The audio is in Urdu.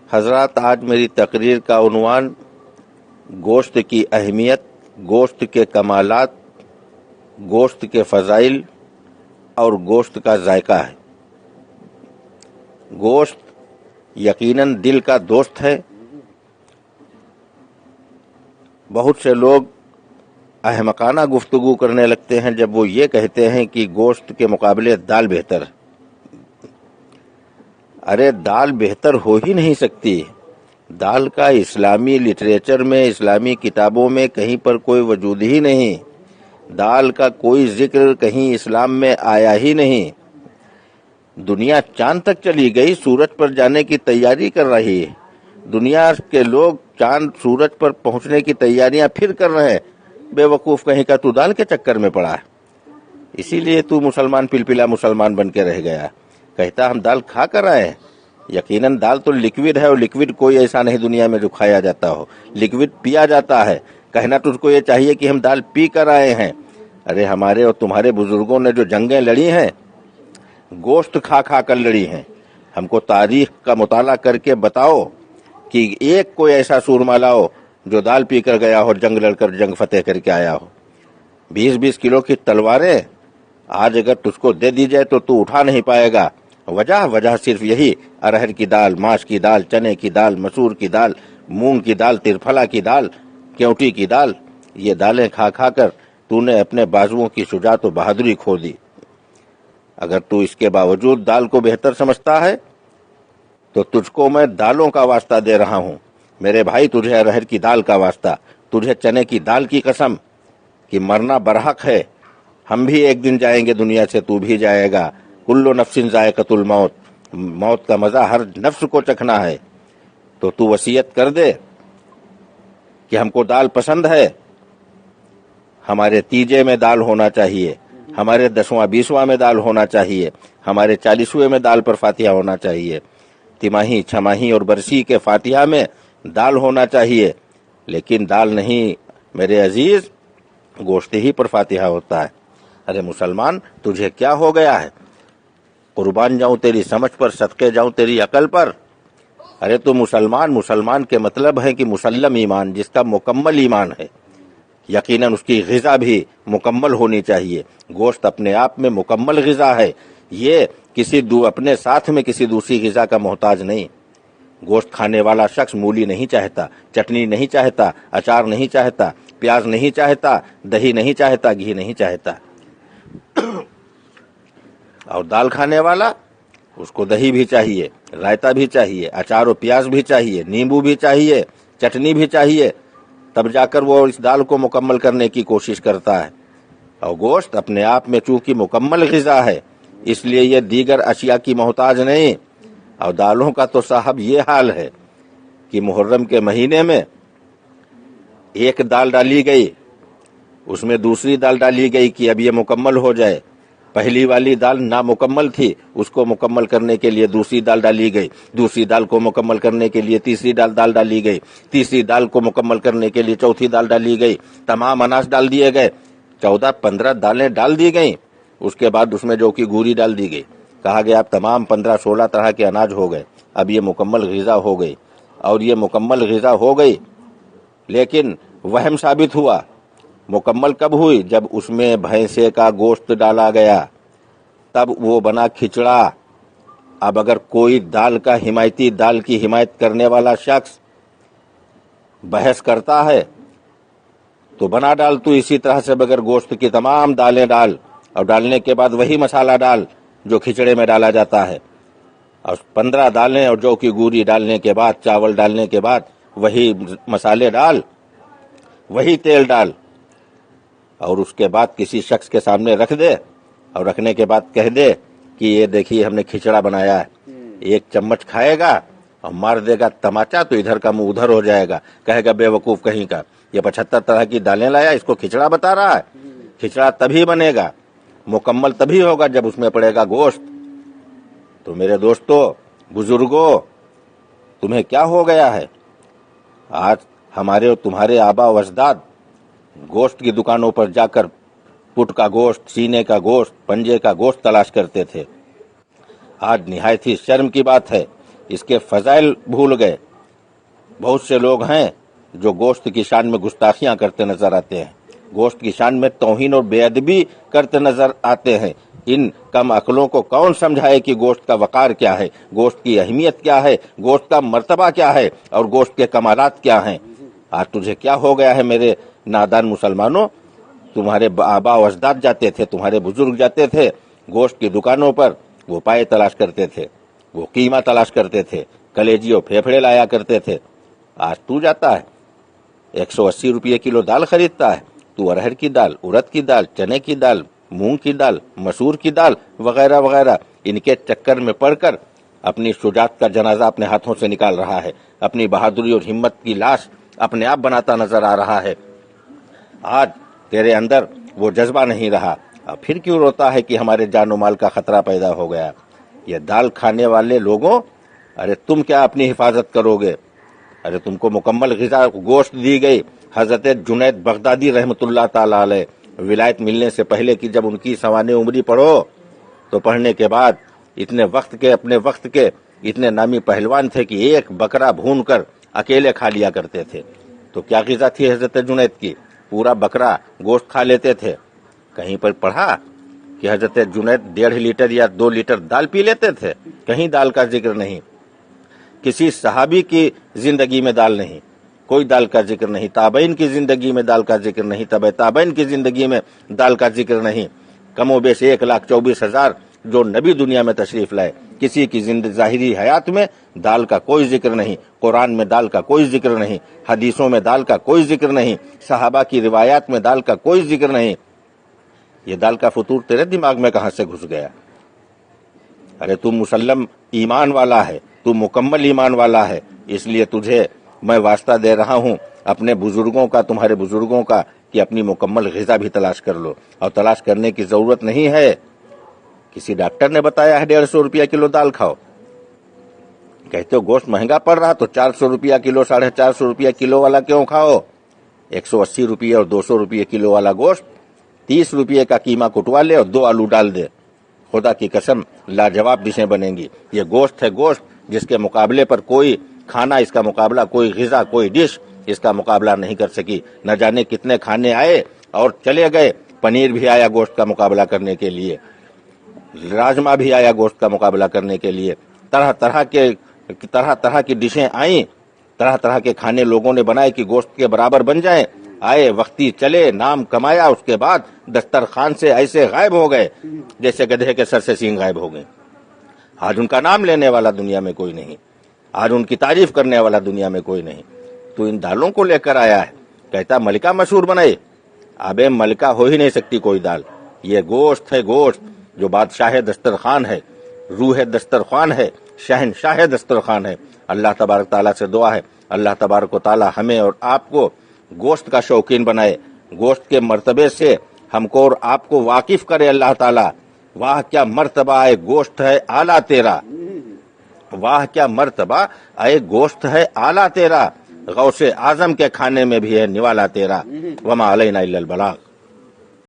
حضرات، آج میری تقریر کا عنوان گوشت کی اہمیت، گوشت کے کمالات، گوشت کے فضائل اور گوشت کا ذائقہ ہے۔ گوشت یقیناً دل کا دوست ہے۔ بہت سے لوگ احمقانہ گفتگو کرنے لگتے ہیں جب وہ یہ کہتے ہیں کہ گوشت کے مقابلے دال بہتر ہے۔ ارے دال بہتر ہو ہی نہیں سکتی۔ دال کا اسلامی لٹریچر میں، اسلامی کتابوں میں کہیں پر کوئی وجود ہی نہیں۔ دال کا کوئی ذکر کہیں اسلام میں آیا ہی نہیں۔ دنیا چاند تک چلی گئی، سورج پر جانے کی تیاری کر رہی ہے۔ دنیا کے لوگ چاند سورج پر پہنچنے کی تیاریاں پھر کر رہے ہیں۔ بے وقوف کہیں کا تو دال کے چکر میں پڑا ہے، اسی لیے تو مسلمان پلپلا مسلمان بن کے رہ گیا۔ کہتا ہم دال کھا کر آئے ہیں۔ یقیناً دال تو لکوڈ ہے، اور لکوڈ کوئی ایسا نہیں دنیا میں جو کھایا جاتا ہو، لکوڈ پیا جاتا ہے۔ کہنا تجھ کو یہ چاہیے کہ ہم دال پی کر آئے ہیں۔ ارے ہمارے اور تمہارے بزرگوں نے جو جنگیں لڑی ہیں، گوشت کھا کھا کر لڑی ہیں۔ ہم کو تاریخ کا مطالعہ کر کے بتاؤ کہ ایک کوئی ایسا سورما لاؤ جو دال پی کر گیا ہو، جنگ لڑ کر جنگ فتح کر کے آیا ہو۔ 20-20 کلو کی تلواریں آج اگر تجھ کو دے دی جائے تو تو اٹھا نہیں پائے گا۔ وجہ صرف یہی، ارہر کی دال، ماش کی دال، چنے کی دال، مسور کی دال، مونگ کی دال، ترفلا کی دال، کیوٹی کی دال، یہ دالیں کھا کھا کر تو نے اپنے بازوؤں کی شجاعت و بہادری کھو دی۔ اگر تو اس کے باوجود دال کو بہتر سمجھتا ہے تو تجھ کو میں دالوں کا واسطہ دے رہا ہوں۔ میرے بھائی، تجھے ارہر کی دال کا واسطہ، تجھے چنے کی دال کی قسم کہ مرنا برحق ہے۔ ہم بھی ایک دن جائیں گے دنیا سے، تو بھی جائے گا۔ کل نفس ذائقۃ الموت، موت کا مزہ ہر نفس کو چکھنا ہے۔ تو وصیت کر دے کہ ہم کو دال پسند ہے، ہمارے تیجے میں دال ہونا چاہیے، ہمارے 10واں 20واں میں دال ہونا چاہیے، ہمارے 40ویں میں دال پر فاتحہ ہونا چاہیے، تماہی، چھماہی اور برسی کے فاتحہ میں دال ہونا چاہیے۔ لیکن دال نہیں میرے عزیز، گوشت ہی پر فاتحہ ہوتا ہے۔ ارے مسلمان، تجھے کیا ہو گیا ہے؟ قربان جاؤں تیری سمجھ پر، صدقے جاؤں تیری عقل پر۔ ارے تو مسلمان کے مطلب ہے کہ مسلم ایمان، جس کا مکمل ایمان ہے۔ یقیناً اس کی غذا بھی مکمل ہونی چاہیے۔ گوشت اپنے آپ میں مکمل غذا ہے، یہ اپنے ساتھ میں کسی دوسری غذا کا محتاج نہیں۔ گوشت کھانے والا شخص مولی نہیں چاہتا، چٹنی نہیں چاہتا، اچار نہیں چاہتا، پیاز نہیں چاہتا، دہی نہیں چاہتا، گھی نہیں چاہتا۔ اور دال کھانے والا، اس کو دہی بھی چاہیے، رائتا بھی چاہیے، اچار و پیاز بھی چاہیے، نیمبو بھی چاہیے، چٹنی بھی چاہیے، تب جا کر وہ اس دال کو مکمل کرنے کی کوشش کرتا ہے۔ اور گوشت اپنے آپ میں چونکہ مکمل غذا ہے، اس لیے یہ دیگر اشیاء کی محتاج نہیں۔ اور دالوں کا تو صاحب یہ حال ہے کہ محرم کے مہینے میں ایک دال ڈالی گئی، اس میں دوسری دال ڈالی گئی کہ اب یہ مکمل ہو جائے۔ پہلی والی دال نامکمل تھی، اس کو مکمل کرنے کے لیے دوسری دال ڈالی گئی، دوسری دال کو مکمل کرنے کے لیے تیسری دال ڈالی گئی، تیسری دال کو مکمل کرنے کے لیے چوتھی دال ڈالی گئی، تمام اناج ڈال دیے گئے، 14-15 دالیں ڈال دی گئیں۔ اس کے بعد اس میں جو کہ گوری ڈال دی گئی، کہا گیا اب تمام 15-16 طرح کے اناج ہو گئے، اب یہ مکمل غذا ہو گئی۔ اور یہ مکمل غذا ہو گئی، لیکن وہم ثابت ہوا۔ مکمل کب ہوئی؟ جب اس میں بھینسے کا گوشت ڈالا گیا، تب وہ بنا کھچڑا۔ اب اگر کوئی دال کا حمایتی، دال کی حمایت کرنے والا شخص بحث کرتا ہے تو بنا ڈال تو اسی طرح سے بغیر گوشت کی تمام دالیں ڈال، اور ڈالنے کے بعد وہی مسالہ ڈال جو کھچڑے میں ڈالا جاتا ہے، اور 15 دالیں اور جو کی گوری ڈالنے کے بعد، چاول ڈالنے کے بعد وہی مسالے ڈال، وہی تیل ڈال، اور اس کے بعد کسی شخص کے سامنے رکھ دے، اور رکھنے کے بعد کہہ دے کہ یہ دیکھیے ہم نے کھچڑا بنایا ہے۔ ایک چمچ کھائے گا اور مار دے گا تماچا، تو ادھر کا منہ ادھر ہو جائے گا، کہے گا بے وقوف کہیں کا، یہ 75 طرح کی دالیں لایا، اس کو کھچڑا بتا رہا ہے۔ کھچڑا تبھی بنے گا، مکمل تبھی ہوگا جب اس میں پڑے گا گوشت۔ تو میرے دوستو، بزرگوں، تمہیں کیا ہو گیا ہے؟ آج ہمارے اور تمہارے آبا و اجداد گوشت کی دکانوں پر جا کر پٹ کا گوشت، سینے کا گوشت، پنجے کا گوشت تلاش کرتے تھے۔ آج نہایت ہی شرم کی بات ہے اس کے فضائل بھول گئے۔ بہت سے لوگ ہیں جو گوشت کی شان میں گستاخیاں کرتے نظر آتے ہیں، گوشت کی شان میں توہین اور بے ادبی کرتے نظر آتے ہیں۔ ان کم عقلوں کو کون سمجھائے کہ گوشت کا وقار کیا ہے، گوشت کی اہمیت کیا ہے، گوشت کا مرتبہ کیا ہے اور گوشت کے کمالات کیا ہیں۔ آج تجھے کیا ہو گیا ہے میرے نادان مسلمانوں؟ تمہارے آبا و اجداد جاتے تھے، تمہارے بزرگ جاتے تھے گوشت کی دکانوں پر، وہ پائے تلاش کرتے تھے، وہ قیمہ تلاش کرتے تھے، کلیجی اور پھیپھڑے لایا کرتے تھے۔ آج تو جاتا ہے 180 روپے کلو دال خریدتا ہے، تو ارہر کی دال، ارد کی دال، چنے کی دال، مونگ کی دال، مسور کی دال وغیرہ وغیرہ، ان کے چکر میں پڑ کر اپنی شجاعت کا جنازہ اپنے ہاتھوں سے نکال رہا ہے، اپنی بہادری اور ہمت کی لاش اپنے آپ بناتا نظر آ رہا ہے۔ آج تیرے اندر وہ جذبہ نہیں رہا، اب پھر کیوں روتا ہے کہ ہمارے جان و مال کا خطرہ پیدا ہو گیا؟ یہ دال کھانے والے لوگوں، ارے تم کیا اپنی حفاظت کرو گے؟ ارے تم کو مکمل غذا گوشت دی گئی۔ حضرت جنید بغدادی رحمت اللہ تعالی علیہ ولایت ملنے سے پہلے کی جب ان کی سوانح عمری پڑھو تو پڑھنے کے بعد اپنے وقت کے اتنے نامی پہلوان تھے کہ ایک بکرا بھون کر اکیلے کھا لیا کرتے تھے۔ تو کیا غذا تھی حضرت جنید کی؟ پورا بکرا گوشت کھا لیتے تھے۔ کہیں پر پڑھا کہ حضرت جنید 1.5 لیٹر یا 2 لیٹر دال پی لیتے تھے؟ کہیں دال کا ذکر نہیں، کسی صحابی کی زندگی میں دال نہیں، کوئی دال کا ذکر نہیں، تابعین کی زندگی میں دال کا ذکر نہیں، تبع تابعین کی زندگی میں دال کا ذکر نہیں۔ کم و بیش 1,24,000 جو نبی دنیا میں تشریف لائے، کسی کی ظاہری حیات میں دال کا کوئی ذکر نہیں، قرآن میں دال کا کوئی ذکر نہیں، حدیثوں میں دال کا کوئی ذکر نہیں، صحابہ کی روایات میں دال کا کوئی ذکر نہیں۔ یہ دال کا فطور تیرے دماغ میں کہاں سے گھس گیا؟ ارے تو مسلم ایمان والا ہے، تو مکمل ایمان والا ہے، اس لیے تجھے میں واسطہ دے رہا ہوں اپنے بزرگوں کا، تمہارے بزرگوں کا، کہ اپنی مکمل غذا بھی تلاش کر لو۔ اور تلاش کرنے کی ضرورت نہیں ہے، کسی ڈاکٹر نے بتایا ہے 150 روپیہ کلو دال کھاؤ، کہتے ہو گوشت مہنگا پڑ رہا تو 400 روپیہ کلو، 450 روپیہ کلو والا کیوں کھاؤ؟ 180 روپیہ اور 200 روپیہ کلو والا گوشت 30 روپیہ کا قیمہ کٹوا لے اور 2 آلو ڈال دے، خدا کی قسم لاجواب ڈشیں بنیں گی۔ یہ گوشت ہے، گوشت جس کے مقابلے پر کوئی کھانا، اس کا مقابلہ کوئی غذا، کوئی ڈش اس کا مقابلہ نہیں کر سکی۔ نہ جانے کتنے کھانے آئے اور چلے گئے، پنیر بھی آیا گوشت کا مقابلہ کرنے کے لیے، راجما بھی آیا گوشت کا مقابلہ کرنے کے لیے، طرح طرح کی ڈشیں آئیں، طرح طرح کے کھانے لوگوں نے بنائے کہ گوشت کے برابر بن جائیں، آئے، وقتی چلے، نام کمایا، اس کے بعد دسترخوان سے ایسے غائب ہو گئے جیسے گدھے کے سر سے سینگ غائب ہو گئے۔ آج ان کا نام لینے والا دنیا میں کوئی نہیں، آج ان کی تعریف کرنے والا دنیا میں کوئی نہیں۔ تو ان دالوں کو لے کر آیا ہے، کہتا ملکہ مشہور بنائے۔ ابے ملکہ ہو ہی نہیں سکتی کوئی دال، یہ گوشت ہے، گوشت جو بادشاہ دسترخوان ہے، روح دسترخوان ہے، شہنشاہ دسترخوان ہے۔ اللہ تبارک تعالیٰ سے دعا ہے، اللہ تبارک و تعالیٰ ہمیں اور آپ کو گوشت کا شوقین بنائے، گوشت کے مرتبے سے ہم کو اور آپ کو واقف کرے اللہ تعالیٰ۔ واہ کیا مرتبہ ہے، گوشت ہے اعلیٰ تیرا، واہ کیا مرتبہ اے گوشت ہے اعلیٰ تیرا، غوث اعظم کے کھانے میں بھی ہے نوالا تیرا۔ وما علینا الا البلاغ۔